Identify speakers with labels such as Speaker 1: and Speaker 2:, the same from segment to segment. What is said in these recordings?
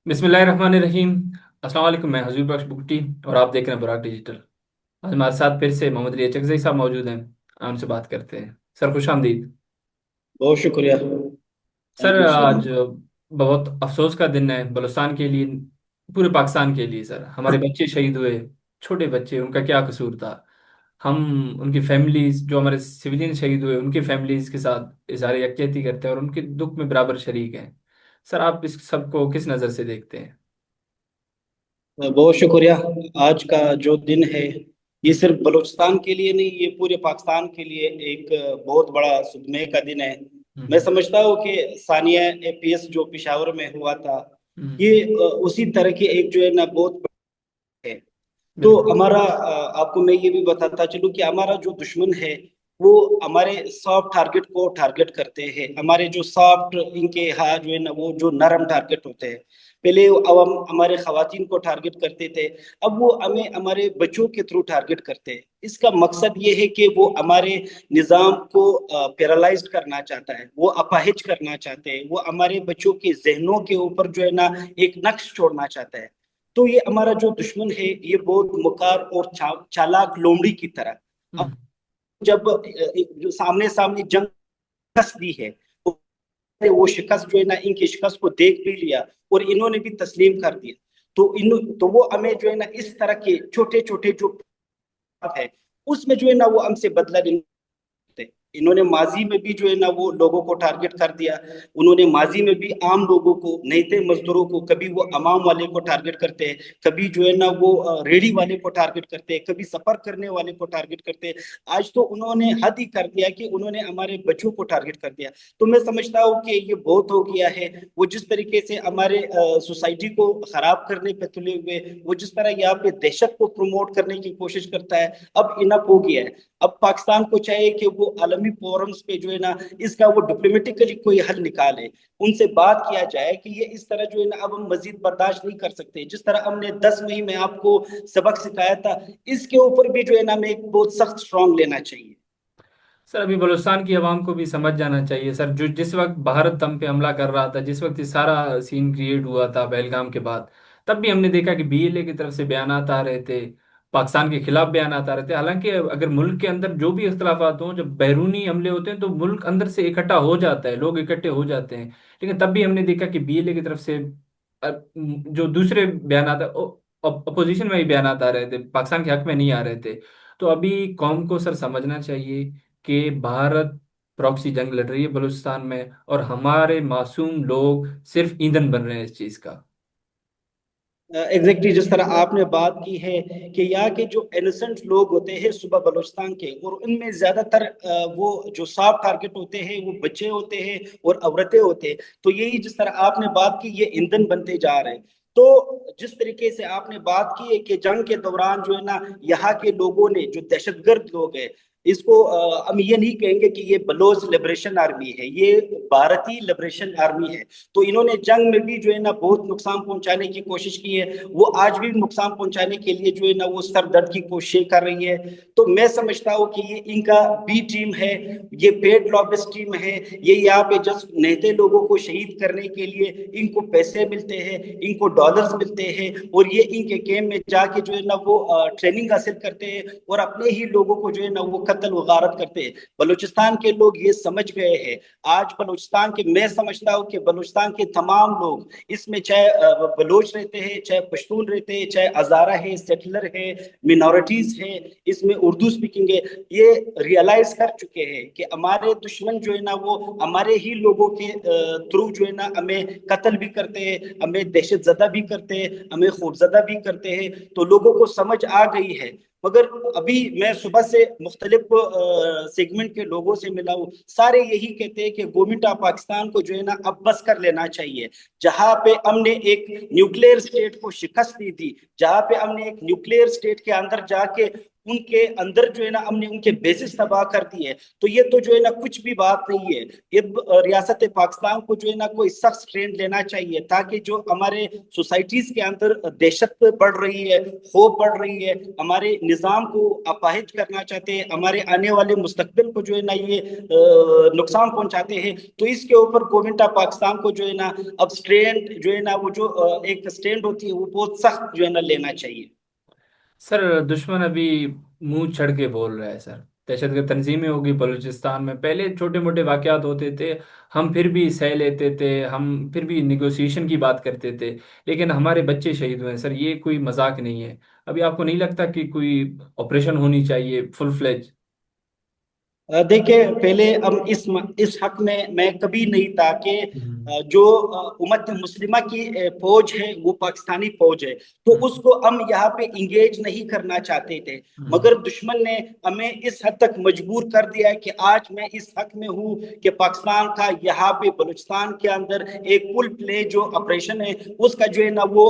Speaker 1: बिस्मिल्लाहिर्रहमानिर्रहीम। अस्सलाम वालेकुम। मैं हजूर बख्श बुकटी और आप देख रहे हैं बुराक डिजिटल। आज हमारे साथ फिर से मोहम्मद रिया चकज़ई साहब मौजूद हैं। हम उनसे बात करते हैं। सर खुश आमदीद।
Speaker 2: बहुत शुक्रिया।
Speaker 1: सर
Speaker 2: थैंक यू सो
Speaker 1: आज
Speaker 2: मच।
Speaker 1: बहुत अफसोस का दिन है बलूचिस्तान के लिए, पूरे पाकिस्तान के लिए। सर हमारे बच्चे शहीद हुए, छोटे बच्चे, उनका क्या कसूर था? हम उनकी फैमिलीज, जो हमारे सिविलियन शहीद हुए, उनकी फैमिलीज के साथ इजहार यकजहती करते हैं और उनके दुख में बराबर शरीक हैं। सर आप इस सब को किस नज़र से देखते हैं?
Speaker 2: बहुत शुक्रिया। आज का जो दिन है ये सिर्फ बलूचिस्तान के लिए नहीं, ये पूरे पाकिस्तान के लिए एक बहुत बड़ा सदमे का दिन है। मैं
Speaker 1: हम्म।
Speaker 2: समझता हूँ कि सानिया एपीएस जो पेशावर में हुआ था,
Speaker 1: हम्म।
Speaker 2: ये उसी तरह की एक जो है ना बहुत है। तो
Speaker 1: बिल्कुल।
Speaker 2: हमारा आपको मैं ये भी बताता चलूं कि हमारा जो दुश्मन है वो हमारे सॉफ्ट टारगेट को टारगेट करते हैं। हमारे जो सॉफ्ट इनके हाथ जो है ना वो जो नरम टारगेट होते हैं, पहले वो अब हम हमारे खवातीन को टारगेट करते थे, अब वो हमें हमारे बच्चों के थ्रू टारगेट करते हैं। इसका मकसद ये है कि वो हमारे निज़ाम को पैरालाइज्ड करना चाहता है, वो अपाहिज करना चाहते हैं, वो हमारे बच्चों के जहनों के ऊपर जो है ना एक नक्श छोड़ना चाहता है। तो ये हमारा जो दुश्मन है ये बहुत मुकार और चालाक लोमड़ी की तरह, अब
Speaker 1: हम्म।
Speaker 2: जब जो सामने सामने जंग शिकस्त दी है, वो शिकस्त जो है ना इनकी शिकस्त को देख भी लिया और इन्होंने भी तस्लीम कर दिया। तो वो हमें जो है ना इस तरह के छोटे छोटे जो बात है उसमें जो है ना वो हमसे बदला लेने थे। इन्होंने माजी में भी जो है ना वो लोगों को टारगेट कर दिया। उन्होंने माजी में भी आम लोगों को, नईते मजदूरों को, कभी वो अमाम वाले को टारगेट करते हैं, कभी जो है ना वो रेडी वाले को टारगेट करते हैं, कभी सफर करने वाले को टारगेट करते हैं। आज तो उन्होंने हद ही कर दिया कि उन्होंने हमारे बच्चों को टारगेट कर दिया। तो मैं समझता हूँ कि ये बहुत हो गया है। वो जिस तरीके से हमारे सोसाइटी को खराब करने पे तुले हुए, वो जिस तरह यहाँ पे दहशत को प्रमोट करने की कोशिश करता है, अब इनफ हो गया है। अब पाकिस्तान को चाहिए कि वो आलमी फोरम्स पे जो है ना इसका वो डिप्लोमेटिकली कोई हल निकाले, उनसे बात किया जाए कि ये इस तरह जो है ना अब हम मजीद बर्दाश्त नहीं कर सकते। जिस तरह हमने 10 मई में आपको सबक सिखाया था, इसके ऊपर भी जो है ना हमें एक बहुत सख्त स्ट्रॉन्ग लेना चाहिए।
Speaker 1: सर अभी बलूचिस्तान की आवाम को भी समझ जाना चाहिए सर, जो जिस वक्त भारत हम पे हमला कर रहा था, जिस वक्त ये सारा सीन क्रिएट हुआ था पहलगाम के बाद, तब भी हमने देखा कि बीएलए की तरफ से बयानात आ रहे थे, पाकिस्तान के खिलाफ बयानात आ रहे थे। हालांकि अगर मुल्क के अंदर जो भी इख्तलाफात हों, जब बैरूनी हमले होते हैं तो मुल्क अंदर से इकट्ठा हो जाता है, लोग इकट्ठे हो जाते हैं। लेकिन तब भी हमने देखा कि बीएलए की तरफ से जो दूसरे बयानात, अपोजिशन में ही बयानात आ रहे थे, पाकिस्तान के हक में नहीं आ रहे थे। तो अभी कौम को सर समझना चाहिए कि भारत प्रॉक्सी जंग लड़ रही है बलूचिस्तान में, और हमारे मासूम लोग सिर्फ ईंधन बन रहे हैं इस चीज का।
Speaker 2: एग्जैक्टली जिस तरह आपने बात की है कि यहाँ के जो इनोसेंट लोग होते हैं सुबह बलूचिस्तान के, और उनमें ज्यादातर वो जो सॉफ्ट टारगेट होते हैं वो बच्चे होते हैं और औरतें होते हैं। तो यही जिस तरह आपने बात की, ये ईंधन बनते जा रहे हैं। तो जिस तरीके से आपने बात की है कि जंग के दौरान जो है ना यहाँ के लोगों ने, जो दहशतगर्द लोग हैं, इसको हम ये नहीं कहेंगे कि ये बलोच लिबरेशन आर्मी है, ये भारतीय लिबरेशन आर्मी है। तो इन्होंने जंग में भी जो है ना बहुत नुकसान पहुंचाने की कोशिश की है, वो आज भी नुकसान पहुंचाने के लिए जो है ना वो सर दर्द की कोशिश कर रही है। तो मैं समझता हूँ कि ये इनका बी टीम है, ये पेड लॉबिस्ट टीम है। ये यहाँ पे जस्ट नेते लोगों को शहीद करने के लिए इनको पैसे मिलते हैं, इनको डॉलर्स मिलते हैं, और ये इनके गेम में जाके जो है ना वो ट्रेनिंग हासिल करते हैं और अपने ही लोगों को जो है ना वो कत्ल वगारत करते हैं। बलूचिस्तान के लोग ये समझ गए हैं। आज बलूचिस्तान के, मैं समझता हूँ कि बलूचिस्तान के तमाम लोग, इसमें चाहे बलोच रहते हैं, चाहे पश्तून रहते हैं, चाहे हजारा है, सेटलर है, मिनॉरिटीज है, इसमें उर्दू स्पीकिंग है, ये रियलाइज कर चुके हैं कि हमारे दुश्मन जो है ना वो हमारे ही लोगों के थ्रू जो है ना हमें कत्ल भी करते हैं, हमें दहशत जदा भी करते हैं, हमें खौफजदा भी करते हैं। तो लोगों को समझ आ गई है। मगर अभी मैं सुबह से मुख्तलिफ सेगमेंट के लोगों से मिला हूँ, सारे यही कहते हैं कि गवर्नमेंट ऑफ पाकिस्तान को जो है ना अब बस कर लेना चाहिए। जहां पे हमने एक न्यूक्लियर स्टेट को शिकस्त दी थी, जहां पे हमने एक न्यूक्लियर स्टेट के अंदर जाके ان کے اندر جو ہے نا ہم نے ان کے بیسس تباہ کر دی ہے، تو یہ تو جو ہے نا کچھ بھی بات نہیں ہے۔ یہ ریاست پاکستان کو جو ہے نا کوئی سخت ٹرینڈ لینا چاہیے، تاکہ جو ہمارے سوسائٹیز کے اندر دہشت بڑھ رہی ہے، خوف بڑھ رہی ہے، ہمارے نظام کو اپاہج کرنا چاہتے ہیں، ہمارے آنے والے مستقبل کو جو ہے نا یہ نقصان پہنچاتے ہیں، تو اس کے اوپر گورنمنٹ آف پاکستان کو جو ہے نا اب سٹینڈ جو ہے نا وہ جو ایک سٹینڈ ہوتی ہے وہ بہت سخت جو ہے نا لینا چاہیے۔
Speaker 1: سر دشمن ابھی منہ چڑھ کے بول رہا ہے سر، دہشت گرد تنظیمیں ہوگی بلوچستان میں، پہلے چھوٹے موٹے واقعات ہوتے تھے، ہم پھر بھی سہ لیتے تھے، ہم پھر بھی نیگوسیشن کی بات کرتے تھے، لیکن ہمارے بچے شہید ہوئے ہیں سر، یہ کوئی مذاق نہیں ہے۔ ابھی آپ کو نہیں لگتا کہ کوئی آپریشن ہونی چاہیے فل فلیج؟
Speaker 2: دیکھیں پہلے ہم اس حق میں کبھی نہیں تھا کہ جو امت مسلمہ کی فوج ہے وہ پاکستانی فوج ہے، تو اس کو ہم یہاں پہ انگیج نہیں کرنا چاہتے تھے، مگر دشمن نے ہمیں اس حد تک مجبور کر دیا ہے کہ آج میں اس حق میں ہوں کہ پاکستان کا یہاں پہ بلوچستان کے اندر ایک پل پلے جو آپریشن ہے اس کا جو ہے نا وہ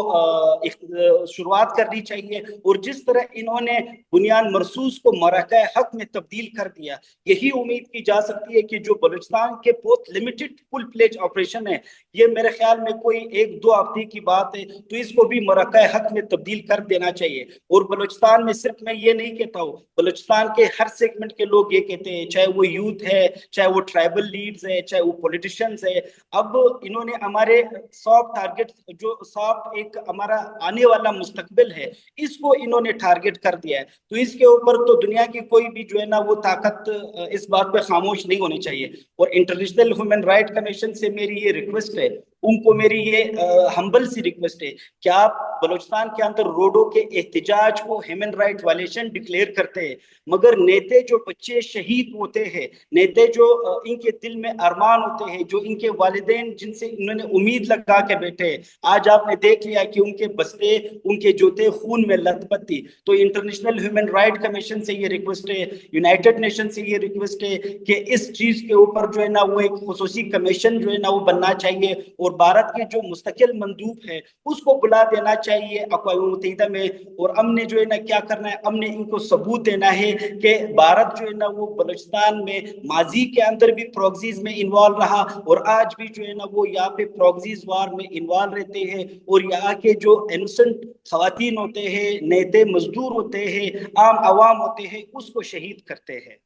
Speaker 2: شروعات کرنی چاہیے، اور جس طرح انہوں نے بنیان مرصوص کو مراکہ حق میں تبدیل کر دیا، یہی امید کی جا سکتی ہے کہ جو بلوچستان کے بہت لمیٹڈ فل پلیج آپریشن ہے، یہ میرے خیال میں کوئی ایک دو ہفتے کی بات ہے، تو اس کو بھی مراکہ حق میں تبدیل کر دینا چاہیے۔ اور بلوچستان میں صرف میں یہ نہیں کہتا ہوں، بلوچستان کے ہر سیگمنٹ کے لوگ یہ کہتے ہیں، چاہے وہ یوتھ ہے، چاہے وہ ٹرائبل لیڈز ہے، چاہے وہ پولیٹیشنز ہے، اب انہوں نے ہمارے سافٹ ٹارگٹ جو سافٹ ایک ہمارا آنے والا مستقبل ہے اس کو انہوں نے ٹارگٹ کر دیا ہے، تو اس کے اوپر تو دنیا کی کوئی بھی جو ہے نا وہ طاقت اس بات پہ خاموش نہیں ہونی چاہیے۔ اور انٹرنیشنل ہیومن رائٹ کمیشن سے میری یہ ریکویسٹ ہے، ان کو میری یہ ہمبل سی ریکویسٹ ہے کہ آپ بلوچستان کے اندر روڈوں کے احتجاج کو ہیومن رائٹ وائلیشن ڈکلیئر کرتے ہیں، مگر نیتے جو بچے شہید ہوتے ہیں، نیتے جو ان کے دل میں ارمان ہوتے ہیں، جو ان کے والدین جن سے انہوں نے امید لگا کے بیٹھے ہیں، آج آپ نے دیکھ لیا کہ ان کے بستے ان کے جوتے خون میں لت پت تھی، تو انٹرنیشنل ہیومن رائٹ کمیشن سے یہ ریکویسٹ ہے، یونائٹڈ نیشن سے یہ ریکویسٹ ہے کہ اس چیز کے اوپر جو ہے نا وہ ایک خصوصی کمیشن جو ہے نا وہ بننا چاہیے، اور بھارت کے جو مستقل مندوب ہے اس کو بلا دینا چاہیے اقوام متحدہ میں، اور ہم نے جو ہے نا کیا کرنا ہے، ہم نے ان کو ثبوت دینا ہے کہ بھارت جو ہے نا وہ بلوچستان میں ماضی کے اندر بھی پروگزیز میں انوالو رہا، اور آج بھی جو ہے نا وہ یہاں پہ پروگزیز وار میں انوالو رہتے ہیں، اور یہاں کے جو انوسنٹ خواتین ہوتے ہیں، نیتے مزدور ہوتے ہیں، عام عوام ہوتے ہیں، اس کو شہید کرتے ہیں۔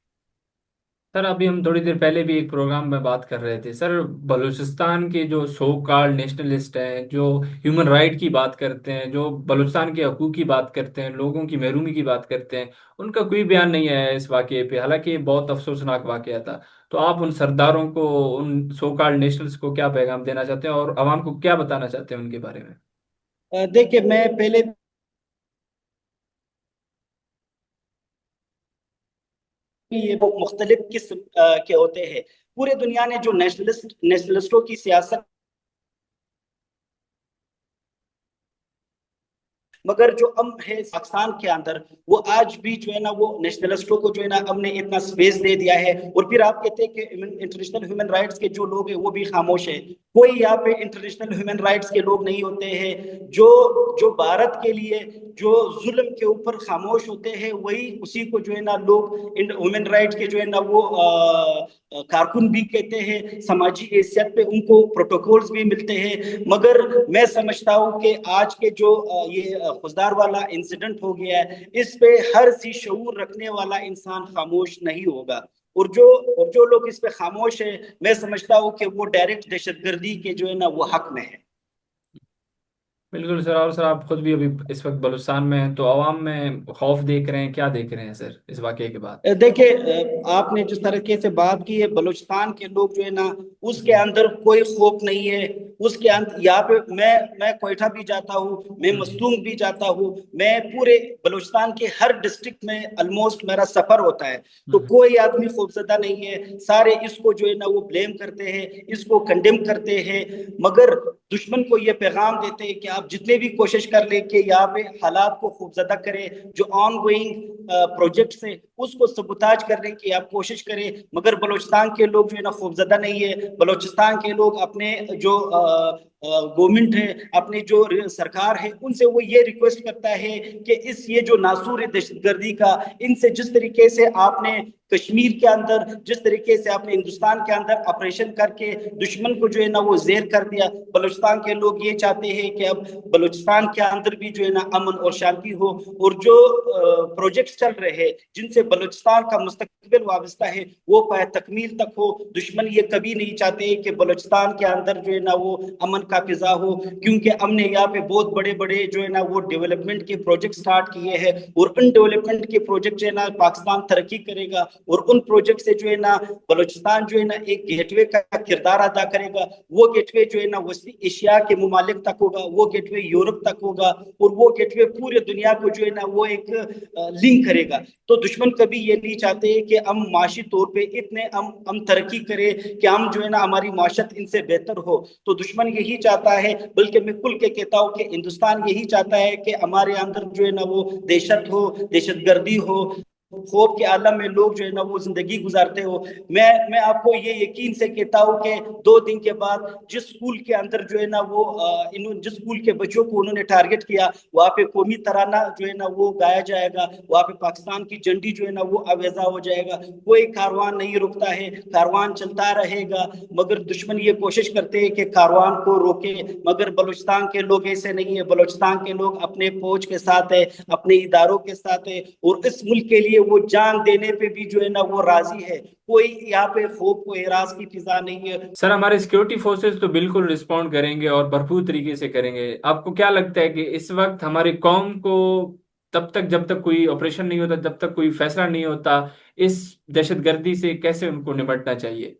Speaker 1: سر ابھی ہم تھوڑی دیر پہلے بھی ایک پروگرام میں بات کر رہے تھے سر، بلوچستان کے جو سو کال نیشنلسٹ ہیں، جو ہیومن رائٹ کی بات کرتے ہیں، جو بلوچستان کے حقوق کی بات کرتے ہیں، لوگوں کی محرومی کی بات کرتے ہیں، ان کا کوئی بیان نہیں آیا ہے اس واقعے پہ، حالانکہ یہ بہت افسوسناک واقعہ تھا۔ تو آپ ان سرداروں کو، ان سو کال نیشنلس کو کیا پیغام دینا چاہتے ہیں، اور عوام کو کیا بتانا چاہتے ہیں ان کے بارے میں؟
Speaker 2: دیکھیں میں پہلے یہ مختلف قسم کے ہوتے ہیں، پورے دنیا نے جو نیشنلسٹوں کی سیاست، مگر جو ہم ہے پاکستان کے اندر وہ آج بھی جو ہے نا وہ نیشنلسٹوں کو جو ہے نا ہم نے اتنا سپیس دے دیا ہے، اور پھر آپ کہتے ہیں کہ انٹرنیشنل ہیومن رائٹس کے جو لوگ ہیں وہ بھی خاموش ہیں، کوئی یہاں پہ انٹرنیشنل ہیومن رائٹس کے لوگ نہیں ہوتے ہیں، جو جو بھارت کے لیے جو ظلم کے اوپر خاموش ہوتے ہیں وہی اسی کو جو ہے نا لوگ ہیومن رائٹ کے جو ہے نا وہ کارکن بھی کہتے ہیں، سماجی حیثیت پہ ان کو پروٹوکولز بھی ملتے ہیں، مگر میں سمجھتا ہوں کہ آج کے جو یہ خزدار والا انسیڈنٹ ہو گیا ہے اس پہ ہر سی شعور رکھنے والا انسان خاموش نہیں ہوگا، اور جو لوگ اس پہ خاموش ہیں میں سمجھتا ہوں کہ وہ ڈائریکٹ دہشت گردی کے جو ہے نا وہ حق میں ہے۔
Speaker 1: بالکل سر، اور سر آپ خود بھی ابھی اس وقت بلوچستان میں ہیں، تو عوام میں خوف دیکھ رہے ہیں، کیا دیکھ رہے ہیں سر اس واقعے کے بعد؟
Speaker 2: دیکھیں آپ نے جس طریقے سے بات کی ہے، بلوچستان کے لوگ جو ہے نا اس کے اندر کوئی خوف نہیں ہے، اس کے اندر یہاں پہ میں کوئٹہ بھی جاتا ہوں، میں مستونگ بھی جاتا ہوں، میں پورے بلوچستان کے ہر ڈسٹرکٹ میں آلموسٹ میرا سفر ہوتا ہے، تو کوئی آدمی خوفزدہ نہیں ہے، سارے اس کو جو ہے نا وہ بلیم کرتے ہیں، اس کو کنڈیم کرتے ہیں، مگر دشمن کو یہ پیغام دیتے ہیں کہ آپ جتنے بھی کوشش کر لیں کہ یہاں پہ حالات کو خوفزدہ کریں، جو آن گوئنگ پروجیکٹس ہیں اس को सबुताज करने की आप कोशिश करें। मगर बलूचिस्तान के लोग जो है ना खौफजदा नहीं है। बलूचिस्तान के लोग अपने जो गवर्नमेंट है, अपनी जो सरकार है, उनसे वो ये रिक्वेस्ट करता है कि इस ये जो नासूर है दहशतगर्दी का, इनसे जिस तरीके से आपने कश्मीर के अंदर, जिस तरीके से आपने हिंदुस्तान के अंदर ऑपरेशन करके दुश्मन को जो है ना वो जेर कर दिया, बलूचिस्तान के लोग ये चाहते हैं कि अब बलूचिस्तान के अंदर भी जो है ना अमन और शांति हो। और जो प्रोजेक्ट्स चल रहे हैं जिनसे बलूचिस्तान का मुस्तकबिल वाबस्ता है, वो पाए तकमील तक हो। दुश्मन ये कभी नहीं चाहते कि बलूचिस्तान के अंदर जो है ना वो अमन का फिजा हो, क्योंकि हमने यहाँ पे बहुत बड़े बड़े जो है ना वो डेवलपमेंट के प्रोजेक्ट स्टार्ट किए हैं, और उन डेवलपमेंट के प्रोजेक्ट जो है ना पाकिस्तान तरक्की करेगा, और उन प्रोजेक्ट से जो है ना बलूचिस्तान जो है ना एक गेटवे का किरदार अदा करेगा। वो गेटवे जो है ना वस्ती एशिया के मुमालिक तक होगा, वो गेटवे यूरोप तक होगा, और वो गेटवे पूरे दुनिया को जो है ना वो एक लिंक करेगा। तो दुश्मन कभी ये नहीं चाहते कि हम माशी तौर पे इतने हम तरक्की करें कि हम जो है ना हमारी माशत इनसे बेहतर हो। तो दुश्मन यही चाहता है, बल्कि मैं खुल के कहता हूँ कि हिंदुस्तान यही चाहता है कि हमारे अंदर जो है ना वो दहशत हो, दहशतगर्दी हो, खौफ के आलम में लोग जो है ना वो जिंदगी गुजारते हो। मैं आपको ये यकीन से कहता हूँ कि 2 दिन के बाद जिस स्कूल के अंदर जो है ना वो जिस स्कूल के बच्चों को उन्होंने टारगेट किया, वहाँ पे कौमी तराना जो है ना वो गाया जाएगा, वहाँ पे पाकिस्तान की झंडी जो है ना वो अवेजा हो जाएगा। कोई कारवान नहीं रुकता है, कारवान चलता रहेगा। मगर दुश्मन ये कोशिश करते हैं कि कारवान को रोके, मगर बलूचिस्तान के लोग ऐसे नहीं है। बलूचिस्तान के लोग अपने फौज के साथ है, अपने इदारों के साथ है, और इस मुल्क के लिए वो जान देने पे भी जो है ना वो राजी है। कोई यहाँ पे खौफ को एराज की फिजा नहीं है।
Speaker 1: सर हमारे सिक्योरिटी फोर्सेस तो बिल्कुल रिस्पॉन्ड करेंगे और भरपूर तरीके से करेंगे। आपको क्या लगता है कि इस वक्त हमारी कौम को तब तक, जब तक कोई ऑपरेशन नहीं होता, जब तक कोई फैसला नहीं होता, इस दहशतगर्दी से कैसे उनको निपटना चाहिए?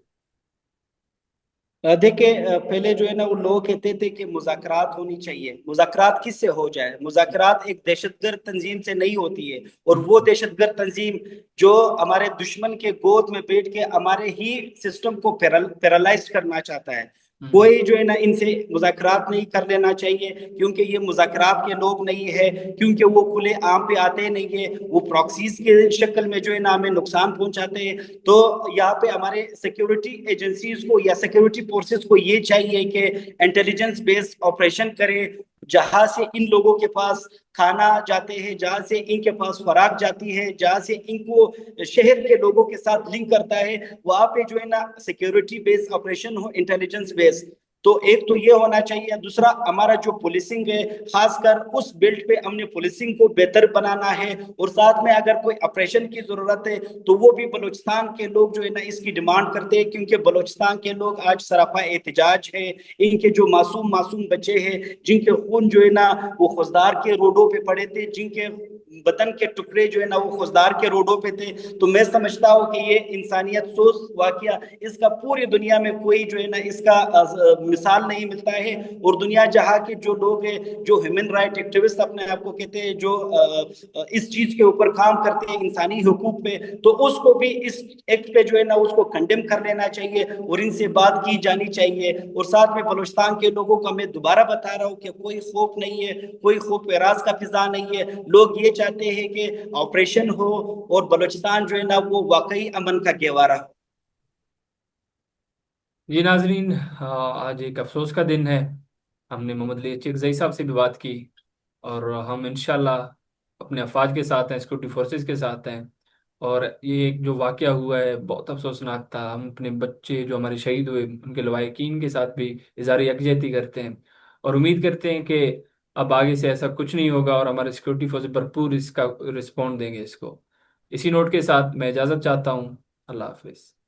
Speaker 2: देखिए, पहले जो है ना वो लोग कहते थे कि मुज़ाकरात होनी चाहिए। मुज़ाकरात किससे हो जाए? मुज़ाकरात एक दहशतगर्द तंजीम से नहीं होती है, और वो दहशतगर्द तंजीम जो हमारे दुश्मन के गोद में बैठ के हमारे ही सिस्टम को पैरालाइज करना चाहता है,
Speaker 1: हम्म।
Speaker 2: कोई जो है ना इनसे मुज़ाकरात नहीं कर लेना चाहिए, क्योंकि ये मुज़ाकरात के लोग नहीं है, क्योंकि वो खुले आम पे आते नहीं है, वो प्रॉक्सीज के शक्ल में जो है ना हमें नुकसान पहुंचाते हैं। तो यहाँ पे हमारे सिक्योरिटी एजेंसीज को या सिक्योरिटी फोर्सेस को ये चाहिए कि इंटेलिजेंस बेस्ड ऑपरेशन करें, जहां से इन लोगों के पास खाना जाते हैं, जहां से इनके पास खुराक जाती है, जहां से इनको शहर के लोगों के साथ लिंक करता है, वहां पे जो है ना सिक्योरिटी बेस्ड ऑपरेशन हो, इंटेलिजेंस बेस्ड। तो एक तो ये होना चाहिए। दूसरा, हमारा जो पुलिसिंग है, खासकर उस बेल्ट पे हमने पुलिसिंग को बेहतर बनाना है। और साथ में अगर कोई ऑपरेशन की जरूरत है तो वो भी बलूचिस्तान के लोग जो है ना इसकी डिमांड करते हैं, क्योंकि बलूचिस्तान के लोग आज सरापा एहतजाज है। इनके जो मासूम मासूम बच्चे हैं, जिनके खून जो है ना वो खुजदार के रोडों पे पड़े थे, जिनके बदन के टुकड़े जो है ना वो खुजदार के रोडों पे थे, तो मैं समझता हूँ कि ये इंसानियत सोच वाकया, इसका पूरी दुनिया में कोई जो है ना इसका मिसाल नहीं मिलता है। और दुनिया जहाँ के जो लोग हैं, जो ह्यूमन राइट एक्टिविस्ट अपने आप को कहते हैं, जो इस चीज के ऊपर काम करते हैं, इंसानी हुकूक पे, तो उसको भी इस एक्ट पे जो है ना उसको कंडेम कर लेना चाहिए, और इनसे बात की जानी चाहिए। और साथ में बलूचिस्तान के लोगों को मैं दोबारा बता रहा हूँ कि कोई खौफ नहीं है, कोई खौफ एराज का फिजा नहीं है। लोग ये चाहते हैं कि ऑपरेशन हो और बलूचिस्तान जो है ना वो वाकई अमन का गहवारा हो।
Speaker 1: जी नाजरीन, आज एक अफसोस का दिन है। हमने मोहम्मद अली चिकजई साहब से भी बात की, और हम इंशाल्लाह अपने अफवाज के साथ हैं, सिक्योरिटी फोर्सेस के साथ हैं। और ये एक जो वाकया हुआ है बहुत अफसोसनाक था। हम अपने बच्चे जो हमारे शहीद हुए उनके लवाहिकीन के साथ भी इज़हार यकजहती करते हैं, और उम्मीद करते हैं कि अब आगे से ऐसा कुछ नहीं होगा, और हमारे सिक्योरिटी फोर्स भरपूर इसका रिस्पॉन्ड देंगे इसको। इसी नोट के साथ मैं इजाज़त चाहता हूँ। अल्लाह हाफिज़।